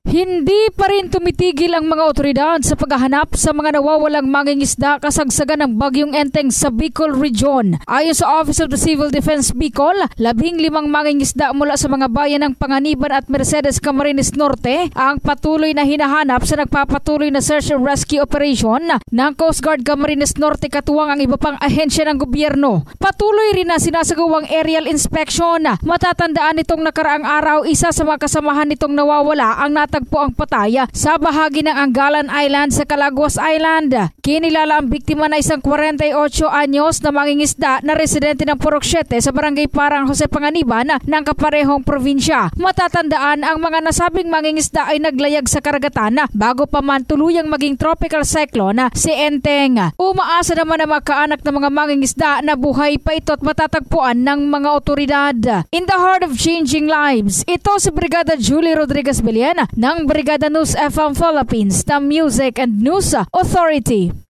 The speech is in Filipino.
Hindi pa rin tumitigil ang mga otoridad sa paghahanap sa mga nawawalang mangingisda kasagsagan ng Bagyong Enteng sa Bicol Region. Ayon sa Office of the Civil Defense Bicol, 15 mangingisda mula sa mga bayan ng Panganiban at Mercedes, Camarines Norte ang patuloy na hinahanap sa nagpapatuloy na search and rescue operation ng Coast Guard Camarines Norte katuwang ang iba pang ahensya ng gobyerno. Patuloy rin na sinasagawang aerial inspection. Matatandaan nitong nakaraang araw, isa sa mga kasamahan nitong nawawala ang natagpo ang pataya sa bahagi ng Angalan Island sa Calaguas Island. Kinilala ang biktima na isang 48 anyos na mangingisda na residente ng Purok 7 sa Barangay Parang Jose Panganiban ng kaparehong probinsya. Matatandaan ang mga nasabing mangingisda ay naglayag sa karagatan bago pa man tuluyang maging tropical cyclone si Enteng. Umaasa naman ang mga kaanak ng mga mangingisda na buhay pa ito at matatagpuan ng mga otoridad. In the heart of changing lives, ito si Brigada Julie Rodriguez Belian ng Brigada News FM Philippines, the Music and News Authority.